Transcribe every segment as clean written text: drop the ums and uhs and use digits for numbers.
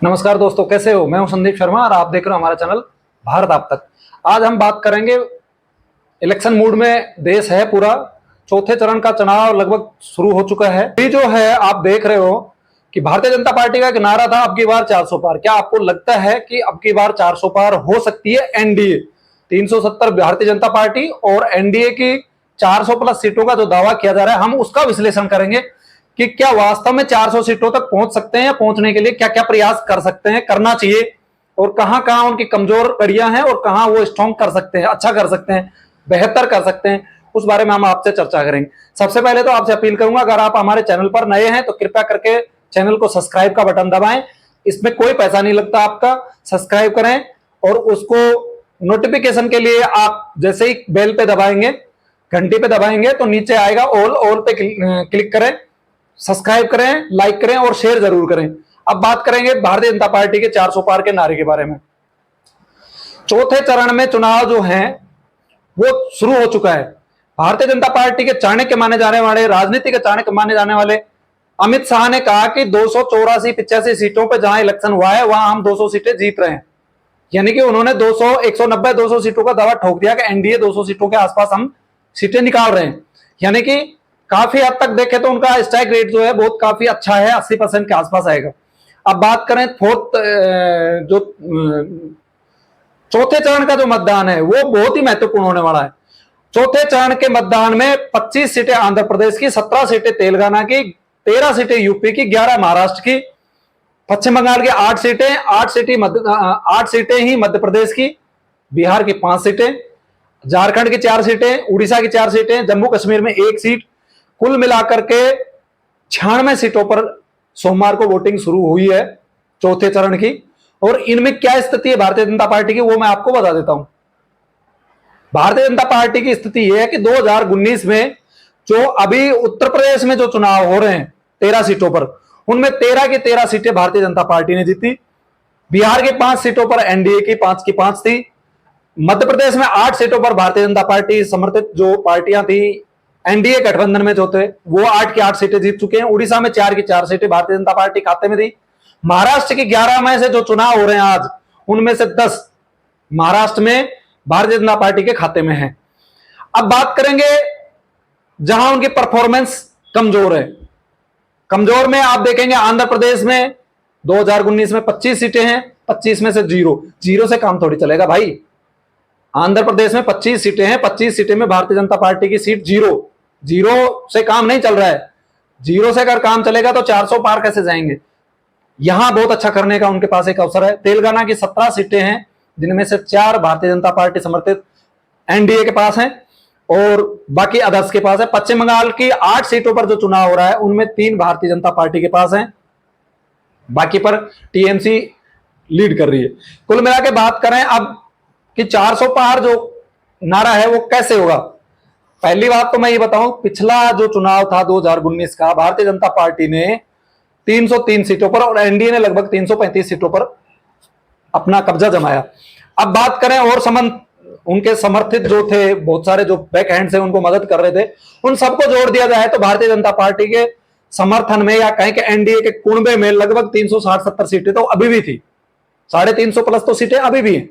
नमस्कार दोस्तों, कैसे हो। मैं हूं संदीप शर्मा और आप देख रहे हो हमारा चैनल भारत आप तक। आज हम बात करेंगे, इलेक्शन मूड में देश है पूरा। चौथे चरण का चुनाव लगभग शुरू हो चुका है। ये जो है आप देख रहे हो कि भारतीय जनता पार्टी का एक नारा था, अब की बार 400 पार। क्या आपको लगता है कि अब की बार 400 पार हो सकती है? एनडीए 370 भारतीय जनता पार्टी और एनडीए की 400 प्लस सीटों का जो दावा किया जा रहा है, हम उसका विश्लेषण करेंगे कि क्या वास्तव में 400 सीटों तक पहुंच सकते हैं या पहुंचने के लिए क्या क्या प्रयास कर सकते हैं, करना चाहिए, और कहां कहां उनकी कमजोर कड़ियां हैं और कहां वो स्ट्रांग कर सकते हैं, अच्छा कर सकते हैं, बेहतर कर सकते हैं। उस बारे में हम आपसे चर्चा करेंगे। सबसे पहले तो आपसे अपील करूंगा, अगर आप हमारे चैनल पर नए हैं तो कृपया करके चैनल को सब्सक्राइब का बटन दबाएं। इसमें कोई पैसा नहीं लगता आपका। सब्सक्राइब करें और उसको नोटिफिकेशन के लिए आप जैसे ही बेल पे दबाएंगे, घंटी पे दबाएंगे तो नीचे आएगा ऑल पे क्लिक करें, सब्सक्राइब करें, लाइक करें और शेयर जरूर करें। अब बात करेंगे भारतीय जनता पार्टी के 400 पार के नारे के बारे में। चौथे चरण में चुनाव जो है वो शुरू हो चुका है। भारतीय जनता पार्टी के चाणक्य माने जाने वाले, राजनीति के चाणक्य माने जाने वाले अमित शाह ने कहा कि 284-85 सीटों पर जहां इलेक्शन हुआ है वहां हम 200 सीटें जीत रहे हैं। यानी कि उन्होंने 200, 190-200 सीटों का दावा ठोक दिया कि एनडीए 200 सीटों के आसपास हम सीटें निकाल रहे हैं। यानी कि काफी हद तक देखें तो उनका स्ट्राइक रेट जो है बहुत काफी अच्छा है, 80% के आसपास आएगा। अब बात करें जो चौथे चरण का जो मतदान है वो बहुत ही महत्वपूर्ण होने वाला है। चौथे चरण के मतदान में 25 सीटें आंध्र प्रदेश की, 17 सीटें तेलंगाना की, 13 सीटें यूपी की, 11 महाराष्ट्र की, पश्चिम बंगाल की 8 सीटें, 8 सीटें ही मध्य प्रदेश की, बिहार की 5 सीटें, झारखंड की 4 सीटें, उड़ीसा की 4 सीटें, जम्मू कश्मीर में 1 सीट। कुल मिलाकर के 96 सीटों पर सोमवार को वोटिंग शुरू हुई है चौथे चरण की। और इनमें क्या स्थिति है भारतीय जनता पार्टी की वो मैं आपको बता देता हूं। भारतीय जनता पार्टी की स्थिति यह है कि 2019 में जो अभी उत्तर प्रदेश में जो चुनाव हो रहे हैं 13 सीटों पर, उनमें 13 की 13 सीटें भारतीय जनता पार्टी ने जीती। बिहार की 5 सीटों पर एनडीए की 5 की 5 थी। मध्य प्रदेश में 8 सीटों पर भारतीय जनता पार्टी समर्थित जो पार्टियां थी एनडीए गठबंधन में जो थे वो 8 की 8 सीटें जीत चुके हैं। उड़ीसा में 4 की 4 सीटें भारतीय जनता पार्टी खाते में थी। महाराष्ट्र की 11 में से जो चुनाव हो रहे हैं आज, उनमें से 10 महाराष्ट्र में भारतीय जनता पार्टी के खाते में है। अब बात करेंगे जहां उनकी परफॉर्मेंस कमजोर है। कमजोर में आप देखेंगे आंध्र प्रदेश में 2019 में 25 सीटें हैं, 25 में से जीरो से काम थोड़ी चलेगा भाई। आंध्र प्रदेश में 25 सीटें हैं, 25 सीटें में भारतीय जनता पार्टी की सीट जीरो से काम नहीं चल रहा है। जीरो से अगर काम चलेगा तो 400 पार कैसे जाएंगे। यहां बहुत अच्छा करने का उनके पास एक अवसर है। तेलंगाना की 17 सीटें हैं जिनमें से 4 भारतीय जनता पार्टी समर्थित एनडीए के पास हैं और बाकी अदर्स के पास है। पश्चिम बंगाल की 8 सीटों पर जो चुनाव हो रहा है उनमें 3 भारतीय जनता पार्टी के पास है, बाकी पर टीएमसी लीड कर रही है। कुल मिला के बात करें अब कि 400 पार जो नारा है वो कैसे होगा। पहली बात तो मैं ये बताऊं, पिछला जो चुनाव था 2019 का, भारतीय जनता पार्टी ने 303 सीटों पर और एनडीए ने लगभग 335 सीटों पर अपना कब्जा जमाया। अब बात करें और उनके समर्थित जो थे, बहुत सारे जो बैक हैंड से उनको मदद कर रहे थे, उन सबको जोड़ दिया जाए तो भारतीय जनता पार्टी के समर्थन में या कहें कि एनडीए के कुनबे में लगभग 360-70 सीटें तो अभी भी थी। 350 प्लस तो सीटें अभी भी हैं।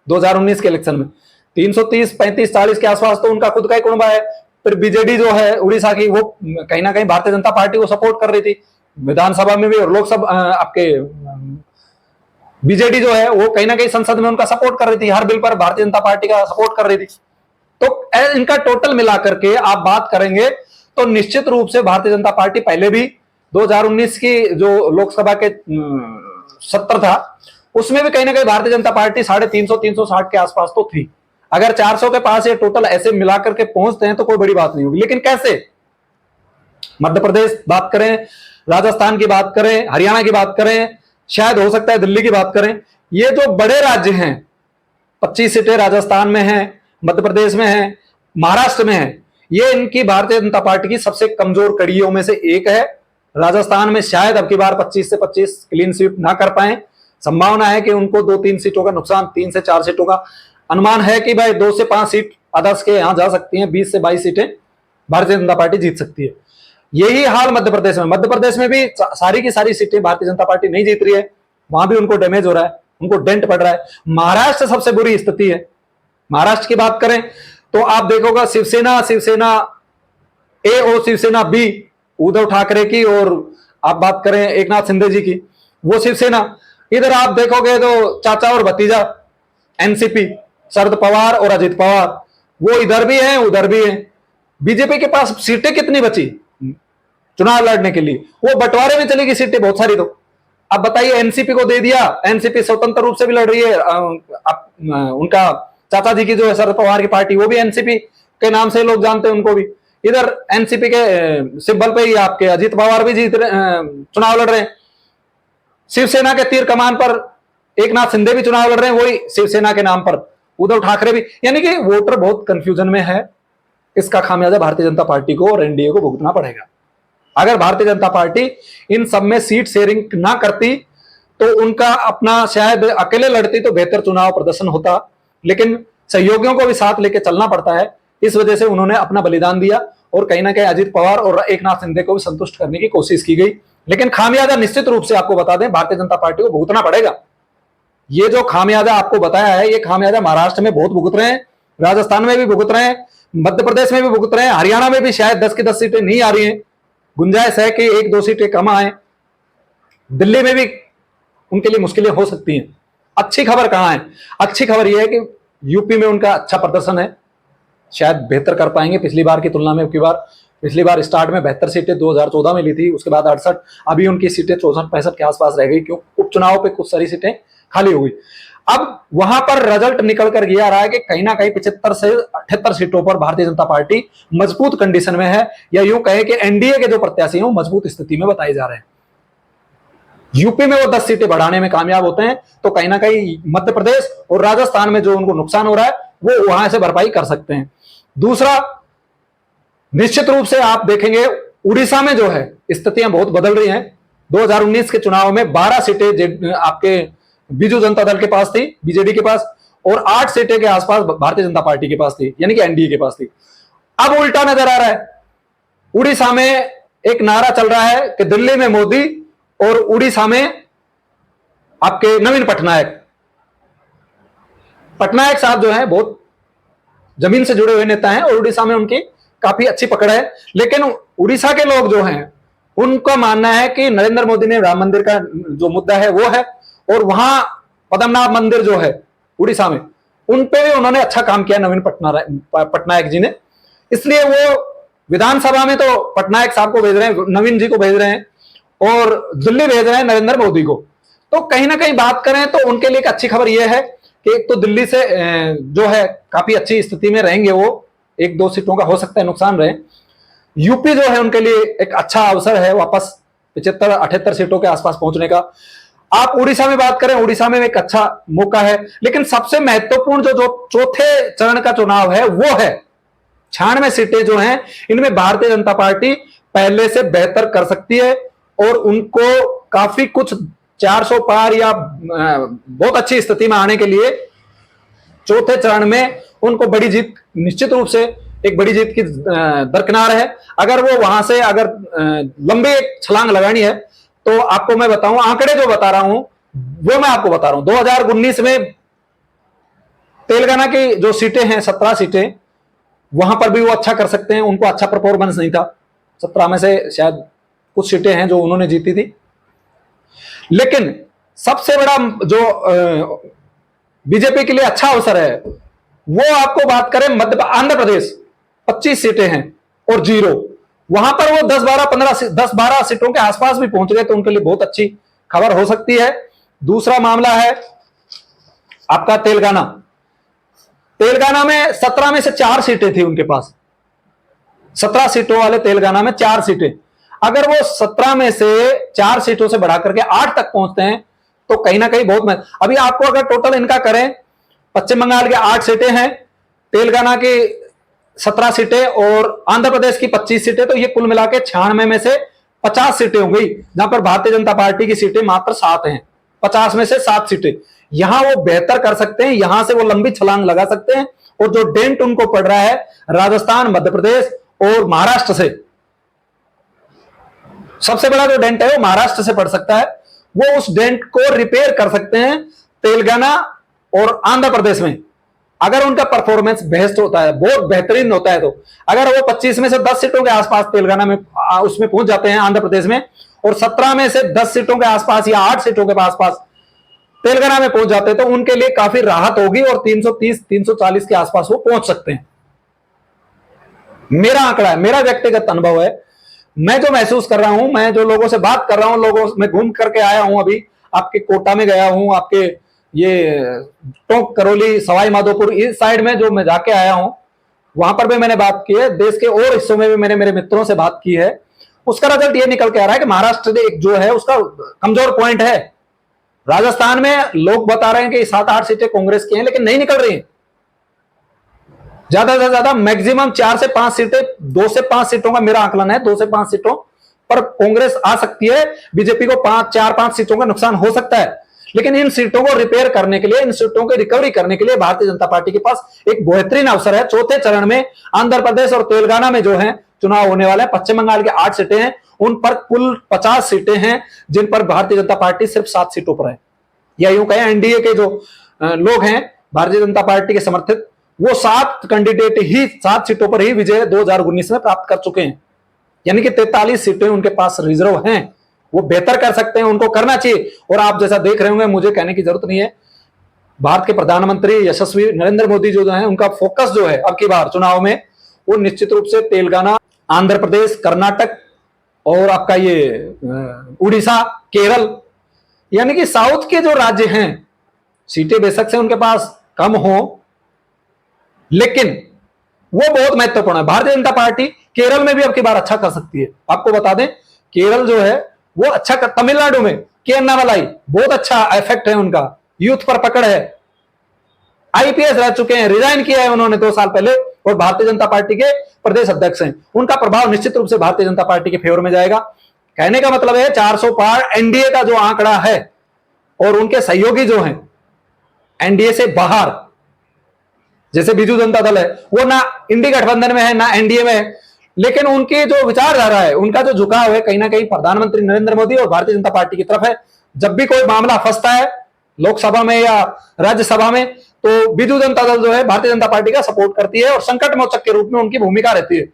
2019 के इलेक्शन में 330, 35, 40 के आसपास तो उनका खुद का ही कुनबा है। फिर बीजेडी जो है उड़ीसा की, वो कहीं ना कहीं भारतीय जनता पार्टी को सपोर्ट कर रही थी विधानसभा में भी, और लोकसभा आपके बीजेडी जो है वो कहीं ना कहीं संसद में उनका सपोर्ट कर रही थी। हर बिल पर भारतीय जनता पार्टी का सपोर्ट कर रही थी। तो इनका टोटल मिलाकर के आप बात करेंगे तो निश्चित रूप से भारतीय जनता पार्टी पहले भी 2019 की जो लोकसभा के सत्र था उसमें भी कहीं ना कहीं भारतीय जनता पार्टी 350, 360 के आसपास तो थी। अगर 400 के पास ये टोटल ऐसे मिलाकर के पहुंचते हैं तो कोई बड़ी बात नहीं होगी। लेकिन कैसे? मध्य प्रदेश बात करें, राजस्थान की बात करें, हरियाणा की बात करें, शायद हो सकता है दिल्ली की बात करें, ये जो बड़े राज्य हैं, 25 सीटें राजस्थान में हैं, मध्य प्रदेश में है, महाराष्ट्र में है, ये इनकी भारतीय जनता पार्टी की सबसे कमजोर कड़ियों में से एक है। राजस्थान में शायद अब की बार 25 से 25 क्लीन स्वीप ना कर पाए। संभावना है कि उनको 2-3 सीटों का नुकसान, 3 से 4 सीटों का अनुमान है कि भाई 2 से 5 सीट अदर्स के यहां जा सकती हैं। 20 से 22 सीटें भारतीय जनता पार्टी जीत सकती है। यही हाल मध्य प्रदेश में भी सारी की सारी सीटें भारतीय जनता पार्टी नहीं जीत रही है। वहां भी उनको डैमेज हो रहा है, उनको डेंट पड़ रहा है। महाराष्ट्र सबसे बुरी स्थिति है। महाराष्ट्र की बात करें तो आप देखोगे शिवसेना ए और शिवसेना बी उद्धव ठाकरे की, और आप बात करें एकनाथ शिंदे जी की, वो शिवसेना। इधर आप देखोगे तो चाचा और भतीजा एनसीपी, शरद पवार और अजित पवार, वो इधर भी हैं उधर भी हैं। बीजेपी के पास सीटें कितनी बची चुनाव लड़ने के लिए? वो बंटवारे में चली गई सीटें बहुत सारी। तो अब बताइए, एनसीपी को दे दिया, एनसीपी स्वतंत्र रूप से भी लड़ रही है। उनका चाचा जी की जो है शरद पवार की पार्टी, वो भी एनसीपी के नाम से लोग जानते हैं उनको भी। इधर एनसीपी के सिंबल पे ही आपके अजित पवार भी चुनाव लड़ रहे हैं। शिवसेना के तीर कमान पर एकनाथ शिंदे भी चुनाव लड़ रहे हैं, वही शिवसेना के नाम पर उद्धव ठाकरे भी। यानी कि वोटर बहुत कंफ्यूजन में है। इसका खामियाजा भारतीय जनता पार्टी को और एनडीए को भुगतना पड़ेगा। अगर भारतीय जनता पार्टी इन सब में सीट शेयरिंग ना करती तो उनका अपना शायद अकेले लड़ती तो बेहतर चुनाव प्रदर्शन होता, लेकिन सहयोगियों को भी साथ लेकर चलना पड़ता है। इस वजह से उन्होंने अपना बलिदान दिया और कहीं ना कहीं अजित पवार और एकनाथ शिंदे को भी संतुष्ट करने की कोशिश की गई। लेकिन खामियाजा निश्चित रूप से आपको बता दें, भारतीय जनता पार्टी को भुगतना पड़ेगा। ये जो खामियाजा आपको बताया है, ये खामियाजा महाराष्ट्र में बहुत भुगत रहे हैं, राजस्थान में भी भुगत रहे हैं, मध्य प्रदेश में भी भुगत रहे हैं, हरियाणा में भी शायद 10 की 10 सीटें नहीं आ रही हैं, गुंजाइश है कि 1-2 सीटें कम आए। दिल्ली में भी उनके लिए मुश्किलें हो सकती हैं। अच्छी खबर कहां है? अच्छी खबर यह है कि यूपी में उनका अच्छा प्रदर्शन है, शायद बेहतर कर पाएंगे पिछली बार की तुलना में। पिछली बार स्टार्ट में 72 सीटें 2014 में ली थी, उसके बाद 68, अभी उनकी सीटें 64-65 के आसपास रह गई, क्यों उपचुनाव पे कुछ सारी सीटें खाली हो गई। अब वहां पर रिजल्ट निकल कर ये आ रहा है कि कहीं ना कहीं 75 से 78 सीटों पर भारतीय जनता पार्टी मजबूत कंडीशन में है, या यूं कहें कि एनडीए के जो प्रत्याशी हैं वो मजबूत स्थिति में बताए जा रहे हैं। यूपी में वो 10 सीटें बढ़ाने में कामयाब होते हैं तो कहीं ना कहीं मध्य प्रदेश और राजस्थान में जो उनको नुकसान हो रहा है वो वहां से भरपाई कर सकते हैं। दूसरा, निश्चित रूप से आप देखेंगे उड़ीसा में जो है स्थितियां बहुत बदल रही हैं। 2019 के चुनाव में 12 सीटें आपके बीजू जनता दल के पास थी, बीजेडी के पास, और 8 सीटें के आसपास भारतीय जनता पार्टी के पास थी, यानी कि एनडीए के पास थी। अब उल्टा नजर आ रहा है। उड़ीसा में एक नारा चल रहा है कि दिल्ली में मोदी और उड़ीसा में आपके नवीन पटनायक साहब जो है बहुत जमीन से जुड़े हुए नेता हैं और उड़ीसा में उनकी काफी अच्छी पकड़ है। लेकिन उड़ीसा के लोग जो हैं उनका मानना है कि नरेंद्र मोदी ने राम मंदिर का जो मुद्दा है वो है, और वहां पद्मनाभ मंदिर जो है उड़ीसा में, उन पे भी उन्होंने अच्छा काम किया नवीन पटनायक जी ने। इसलिए वो विधानसभा में तो पटनायक साहब को भेज रहे हैं, नवीन जी को भेज रहे हैं, और दिल्ली भेज रहे हैं नरेंद्र मोदी को। तो कहीं ना कहीं बात करें तो उनके लिए एक अच्छी खबर यह है कि एक तो दिल्ली से जो है काफी अच्छी स्थिति में रहेंगे, वो 1-2 सीटों का हो सकता है नुकसान रहे। यूपी जो है उनके लिए एक अच्छा अवसर है वापस 75-78 सीटों के आसपास पहुंचने का। आप उड़ीसा में बात करें, उड़ीसा में एक अच्छा मौका है। लेकिन सबसे महत्वपूर्ण जो चौथे चरण का चुनाव है वो है 96 सीटें जो हैं, इनमें भारतीय जनता पार्टी पहले से बेहतर कर सकती है और उनको काफी कुछ 400 पार या बहुत अच्छी स्थिति में आने के लिए चौथे चरण में उनको बड़ी जीत, निश्चित रूप से एक बड़ी जीत की दरकिनार है। अगर वो वहां से अगर लंबी एक छलांग लगानी है तो आपको मैं बताऊं, आंकड़े जो बता रहा हूं वो मैं आपको बता रहा हूं। 2019 में तेलंगाना की जो सीटें हैं 17 सीटें, वहां पर भी वो अच्छा कर सकते हैं, उनको अच्छा परफॉर्मेंस नहीं था। 17 में से शायद कुछ सीटें हैं जो उन्होंने जीती थी। लेकिन सबसे बड़ा जो बीजेपी के लिए अच्छा अवसर है वो आपको बात करें आंध्र प्रदेश, 25 सीटें हैं और 0, वहां पर वो 10-12 सीटों के आसपास भी पहुंच गए तो उनके लिए बहुत अच्छी खबर हो सकती है। दूसरा मामला है आपका तेलंगाना में 17 में से 4 सीटें थी उनके पास, 17 सीटों वाले तेलंगाना में 4 सीटें। अगर वो 17 में से 4 सीटों से बढ़ा करके 8 तक पहुंचते हैं तो कहीं ना कहीं बहुत अभी आपको अगर टोटल इनका करें, पश्चिम बंगाल के 8 सीटें हैं, तेलंगाना की 17 सीटें और आंध्र प्रदेश की 25 सीटें, तो ये कुल मिला के 96 में से 50 सीटें हो गई, जहां पर भारतीय जनता पार्टी की सीटें मात्र 7 हैं। 50 में से 7 सीटें यहां वो बेहतर कर सकते हैं, यहां से वो लंबी छलांग लगा सकते हैं। और जो डेंट उनको पड़ रहा है राजस्थान, मध्य प्रदेश और महाराष्ट्र से, सबसे बड़ा जो डेंट है वो महाराष्ट्र से पड़ सकता है। वो उस डेंट को रिपेयर कर सकते हैं तेलंगाना और आंध्र प्रदेश में, अगर उनका परफॉर्मेंस बेस्ट होता है, बहुत बेहतरीन होता है। तो अगर वो 25 में से 10 सीटों के आसपास तेलंगाना में उसमें पहुंच जाते हैं आंध्र प्रदेश में, और 17 में से 10 सीटों के आसपास या 8 सीटों के आसपास तेलंगाना में पहुंच जाते हैं, तो उनके लिए काफी राहत होगी और 330-340 के आसपास वो पहुंच सकते हैं। मेरा आंकड़ा है, मेरा व्यक्तिगत अनुभव है, मैं जो महसूस कर रहा हूं, मैं जो लोगों से बात कर रहा हूं, लोगों में घूम करके आया हूं, अभी आपके कोटा में गया हूं, आपके ये टोंक करौली सवाई माधोपुर इस साइड में जो मैं जाके आया हूं, वहां पर भी मैंने बात की है, देश के और हिस्सों में भी मैंने मेरे मित्रों से बात की है। उसका रिजल्ट ये निकल के आ रहा है कि महाराष्ट्र एक जो है उसका कमजोर पॉइंट है। राजस्थान में लोग बता रहे हैं कि 7-8 सीटें कांग्रेस की हैं, लेकिन नहीं निकल रही हैं। ज्यादा से ज्यादा मैक्सिमम 4 से 5 सीटें, 2 से 5 सीटों का मेरा आकलन है, 2 से 5 सीटों पर कांग्रेस आ सकती है। बीजेपी को 4-5 सीटों का नुकसान हो सकता है, लेकिन इन सीटों को रिपेयर करने के लिए, इन सीटों की रिकवरी करने के लिए भारतीय जनता पार्टी के पास एक बेहतरीन अवसर है। चौथे चरण में आंध्र प्रदेश और तेलंगाना में जो है चुनाव होने वाला है। पश्चिम बंगाल की 8 सीटें हैं, उन पर कुल 50 सीटें हैं, जिन पर भारतीय जनता पार्टी सिर्फ 7 सीटों पर है। या यूं कहें एनडीए के जो लोग हैं भारतीय जनता पार्टी के समर्थित, वो 7 कैंडिडेट ही 7 सीटों पर ही विजय 2019 में प्राप्त कर चुके हैं, यानी कि 43 सीटें उनके पास रिजर्व हैं। वो बेहतर कर सकते हैं, उनको करना चाहिए। और आप जैसा देख रहे होंगे, मुझे कहने की जरूरत नहीं है, भारत के प्रधानमंत्री यशस्वी नरेंद्र मोदी जो है, उनका फोकस जो है अब की बार चुनाव में, वो निश्चित रूप से तेलंगाना, आंध्र प्रदेश, कर्नाटक और आपका ये उड़ीसा, केरल, यानी कि साउथ के जो राज्य हैं, सीटें बेशक से उनके पास कम हो, लेकिन वो बहुत महत्वपूर्ण है। भारतीय जनता पार्टी केरल में भी अब की बार अच्छा कर सकती है। आपको बता दें, केरल जो है वो अच्छा कर, तमिलनाडु में के अन्नामलाई बहुत अच्छा इफेक्ट है उनका, यूथ पर पकड़ है, आईपीएस रह चुके हैं, रिजाइन किया है उन्होंने 2 साल पहले, और भारतीय जनता पार्टी के प्रदेश अध्यक्ष हैं। उनका प्रभाव निश्चित रूप से भारतीय जनता पार्टी के फेवर में जाएगा। कहने का मतलब है 400 पार एनडीए का जो आंकड़ा है, और उनके सहयोगी जो हैं एनडीए से बाहर, जैसे बीजू जनता दल है, वो ना इंडी गठबंधन में है ना एनडीए में है, लेकिन उनकी जो विचारधारा है, उनका जो झुकाव है, कहीं ना कहीं प्रधानमंत्री नरेंद्र मोदी और भारतीय जनता पार्टी की तरफ है। जब भी कोई मामला फंसता है लोकसभा में या राज्यसभा में, तो बीजू जनता दल जो है भारतीय जनता पार्टी का सपोर्ट करती है और संकट मोचक के रूप में उनकी भूमिका रहती है।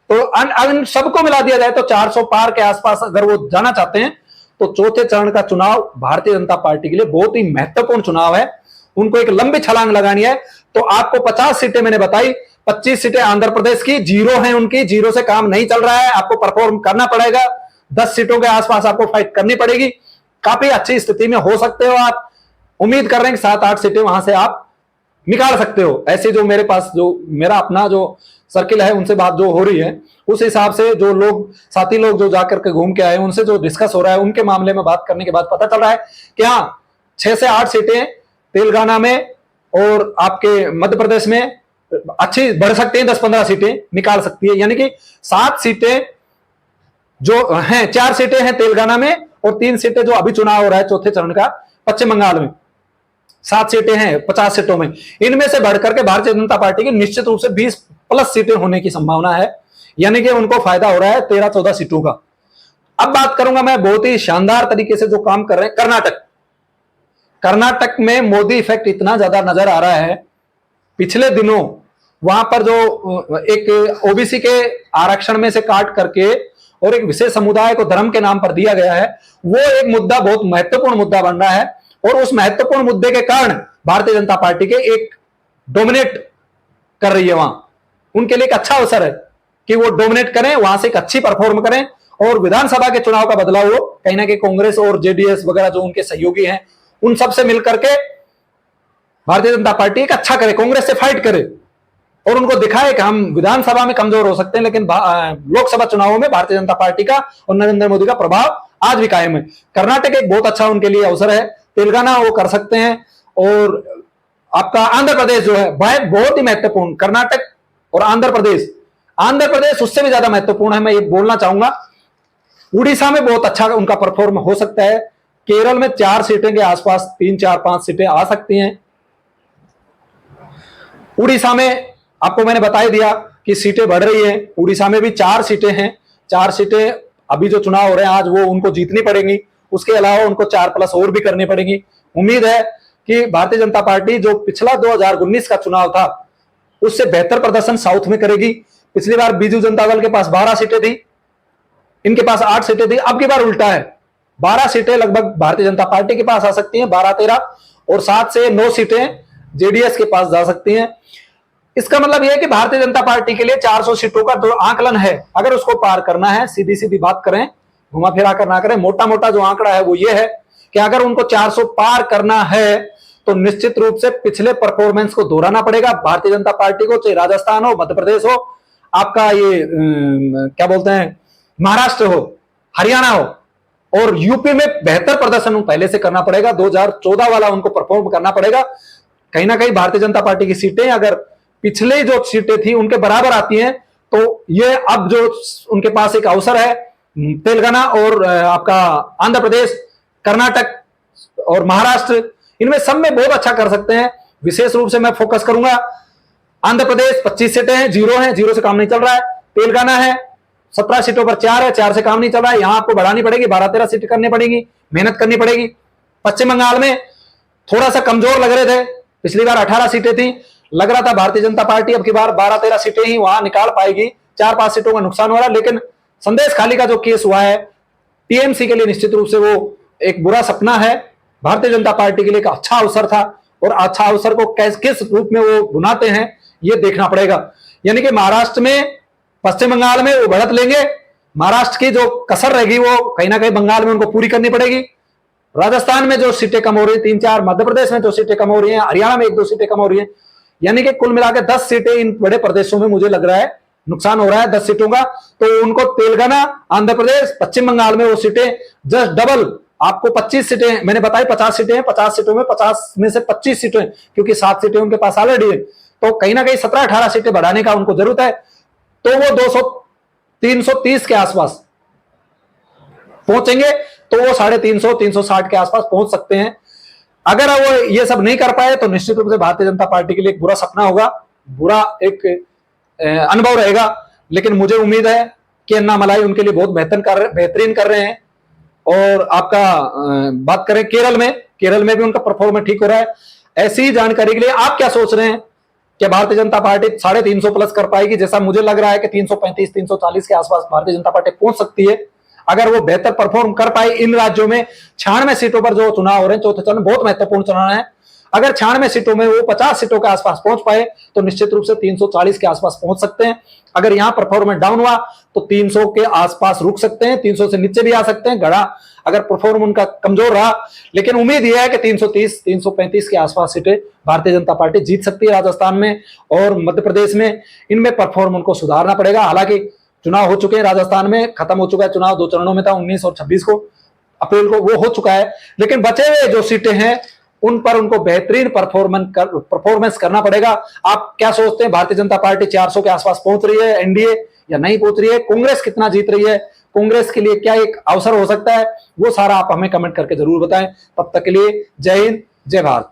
तो अन सबको मिला दिया जाए तो 400 पार के आसपास अगर वो जाना चाहते हैं, तो चौथे चरण का चुनाव भारतीय जनता पार्टी के लिए बहुत ही महत्वपूर्ण चुनाव है। उनको एक लंबी छलांग लगानी है। तो आपको 50 सीटें मैंने बताई, 25 सीटें आंध्र प्रदेश की, जीरो है उनकी, जीरो से काम नहीं चल रहा है, आपको परफॉर्म करना पड़ेगा। 10 सीटों के आसपास आपको फाइट करनी पड़ेगी। काफी अच्छी स्थिति में हो सकते हो आप, उम्मीद कर रहे हैं कि 7-8 सीटें वहां से आप निकाल सकते हो। ऐसे जो मेरे पास जो मेरा अपना जो सर्किल है, उनसे बात जो हो रही है, उस हिसाब से जो लोग साथी लोग जो जाकर के घूम के आए, उनसे जो डिस्कस हो रहा है, उनके मामले में बात करने के बाद पता चल रहा है कि हाँ 6 से 8 सीटें तेलंगाना में और आपके मध्य प्रदेश में अच्छी बढ़ सकती हैं, 10-15 सीटें निकाल सकती है। यानी कि 7 सीटें जो हैं, 4 सीटें हैं तेलंगाना में और 3 सीटें जो अभी चुनाव हो रहा है चौथे चरण का पश्चिम बंगाल में, 7 सीटें हैं 50 सीटों में। इनमें से बढ़कर के भारतीय जनता पार्टी की निश्चित रूप से 20+ सीटें होने की संभावना है, यानी कि उनको फायदा हो रहा है 13-14 सीटों का। अब बात करूंगा मैं बहुत ही शानदार तरीके से जो काम कर रहे हैं कर्नाटक में मोदी इफेक्ट इतना ज्यादा नजर आ रहा है। पिछले दिनों वहां पर जो एक ओबीसी के आरक्षण में से काट करके और एक विशेष समुदाय को धर्म के नाम पर दिया गया है, वो एक मुद्दा बहुत महत्वपूर्ण मुद्दा बन रहा है। और उस महत्वपूर्ण मुद्दे के कारण भारतीय जनता पार्टी के एक डोमिनेट कर रही है वहां, उनके लिए एक अच्छा अवसर है कि वो डोमिनेट करें, वहां से एक अच्छी परफॉर्म करें और विधानसभा के चुनाव का बदलाव हो कहीं ना कहीं कांग्रेस और जेडीएस वगैरह जो उनके सहयोगी हैं, उन सबसे मिलकर के भारतीय जनता पार्टी एक अच्छा करे, कांग्रेस से फाइट करे और उनको दिखाए कि हम विधानसभा में कमजोर हो सकते हैं, लेकिन लोकसभा चुनावों में भारतीय जनता पार्टी का और नरेंद्र मोदी का प्रभाव आज भी कायम है। कर्नाटक एक बहुत अच्छा उनके लिए अवसर है, तेलंगाना वो कर सकते हैं, और आपका आंध्र प्रदेश जो है बहुत ही महत्वपूर्ण, कर्नाटक और आंध्र प्रदेश उससे भी ज्यादा महत्वपूर्ण है। मैं ये बोलना चाहूंगा, उड़ीसा में बहुत अच्छा उनका परफॉर्म हो सकता है। केरल में 4 सीटें के आसपास 3-4-5 सीटें आ सकती हैं। उड़ीसा में आपको मैंने बता दिया कि सीटें बढ़ रही हैं, उड़ीसा में भी 4 सीटें हैं। 4 सीटें अभी जो चुनाव हो रहे हैं आज, वो उनको जीतनी पड़ेंगी। उसके अलावा उनको 4+ और भी करनी पड़ेगी। उम्मीद है कि भारतीय जनता पार्टी जो पिछला 2019 का चुनाव था उससे बेहतर प्रदर्शन साउथ में करेगी। पिछली बार बीजू जनता दल के पास 12 सीटें थी, इनके पास 8 सीटें थी। अब की बार उल्टा है, 12 सीटें लगभग भारतीय जनता पार्टी के पास आ सकती हैं, 12-13, और 7 से 9 सीटें जेडीएस के पास जा सकती हैं। इसका मतलब यह है कि भारतीय जनता पार्टी के लिए 400 सीटों का जो आंकलन है, अगर उसको पार करना है, सीधी सीधी बात करें, घुमा फिरा कर ना करें, मोटा मोटा जो आंकड़ा है वो ये है कि अगर उनको 400 पार करना है तो निश्चित रूप से पिछले परफॉर्मेंस को दोहराना पड़ेगा भारतीय जनता पार्टी को, चाहे राजस्थान हो, मध्य प्रदेश हो, आपका ये क्या बोलते हैं, महाराष्ट्र हो, हरियाणा हो, और यूपी में बेहतर प्रदर्शन पहले से करना पड़ेगा। 2014 वाला उनको परफॉर्म करना पड़ेगा। कहीं ना कहीं भारतीय जनता पार्टी की सीटें अगर पिछले जो सीटें थी उनके बराबर आती हैं तो ये अब जो उनके पास एक अवसर है, तेलंगाना और आपका आंध्र प्रदेश, कर्नाटक और महाराष्ट्र, इनमें सब में बहुत अच्छा कर सकते हैं। विशेष रूप से मैं फोकस करूंगा आंध्र प्रदेश 25 सीटें हैं, जीरो से काम नहीं चल रहा है। तेलंगाना है 17 सीटों पर 4 है, 4 से काम नहीं चल रहा है, यहां आपको बढ़ानी पड़ेगी, 12-13 सीटें करनी पड़ेगी, मेहनत करनी पड़ेगी। पश्चिम बंगाल में थोड़ा सा कमजोर लग रहे थे, पिछली बार 18 सीटें थी, लग रहा था भारतीय जनता पार्टी अब की बार 12-13 सीटें ही वहां निकाल पाएगी, 4-5 सीटों का नुकसान हो रहा है। लेकिन संदेश खाली का जो केस हुआ है टीएमसी के लिए निश्चित रूप से वो एक बुरा सपना है, भारतीय जनता पार्टी के लिए एक अच्छा अवसर था, और अच्छा अवसर को किस रूप में वो बुनाते हैं ये देखना पड़ेगा। यानी कि महाराष्ट्र में, पश्चिम बंगाल में वो बढ़त लेंगे, महाराष्ट्र की जो कसर रहेगी वो कहीं ना कहीं बंगाल में उनको पूरी करनी पड़ेगी। राजस्थान में जो सीटें कम हो रही है 3-4, मध्य प्रदेश में जो सीटें कम हो रही हैं, हरियाणा में 1-2 सीटें कम हो रही हैं, यानी कि कुल मिलाकर 10 सीटें इन बड़े प्रदेशों में मुझे लग रहा है नुकसान हो रहा है 10 सीटों का। तो उनको तेलंगाना, आंध्र प्रदेश, पश्चिम बंगाल में वो सीटें जस्ट डबल, आपको 25 सीटें मैंने बताई, 50 सीटें हैं, 50 सीटों में 50 में से 25 सीटें, क्योंकि 7 सीटें उनके पास ऑलरेडी है, तो कहीं ना कहीं 17-18 सीटें बढ़ाने का उनको जरूरत है। तो वो 330 के आसपास पहुंचेंगे, तो वो 350-360 के आसपास पहुंच सकते हैं। अगर वो ये सब नहीं कर पाए तो निश्चित रूप से भारतीय जनता पार्टी के लिए एक बुरा सपना होगा, बुरा एक अनुभव रहेगा। लेकिन मुझे उम्मीद है कि अन्नामलाई उनके लिए बहुत बेहतरीन कर रहे हैं। और आपका बात करें केरल में भी उनका परफॉर्मेंस ठीक हो रहा है। ऐसी जानकारी के लिए आप क्या सोच रहे हैं कि भारतीय जनता पार्टी 350 प्लस कर पाएगी? जैसा मुझे लग रहा है कि 335-340 के आसपास भारतीय जनता पार्टी पहुंच सकती है, अगर वो बेहतर परफॉर्म कर पाए इन राज्यों में। 96 सीटों पर जो चुनाव हो रहे हैं, चौथे चरण बहुत महत्वपूर्ण चुनाव है, अगर 96 सीटों में वो 50 सीटों के आसपास पहुंच पाए तो निश्चित रूप से 340 के आसपास पहुंच सकते हैं। अगर यहां परफॉर्मेंस डाउन हुआ तो 300 के आसपास रुक सकते हैं, 300 से नीचे भी आ सकते हैं गड़ा, अगर परफॉर्मेंस उनका कमजोर रहा। लेकिन उम्मीद यह है कि 330-335 के आसपास सीटें भारतीय जनता पार्टी जीत सकती है राजस्थान में और मध्य प्रदेश में। इनमें परफॉर्मेंस को सुधारना पड़ेगा। हालांकि चुनाव हो चुके हैं, राजस्थान में खत्म हो चुका है चुनाव, 2 चरणों में था, 19 और 26 को अप्रैल को वो हो चुका है। लेकिन बचे हुए जो सीटें हैं उन पर उनको बेहतरीन परफॉर्मेंस करना पड़ेगा। आप क्या सोचते हैं, भारतीय जनता पार्टी 400 के आसपास पहुंच रही है एनडीए या नहीं पहुंच रही है? कांग्रेस कितना जीत रही है? कांग्रेस के लिए क्या एक अवसर हो सकता है? वो सारा आप हमें कमेंट करके जरूर बताएं। तब तक के लिए जय हिंद, जय भारत।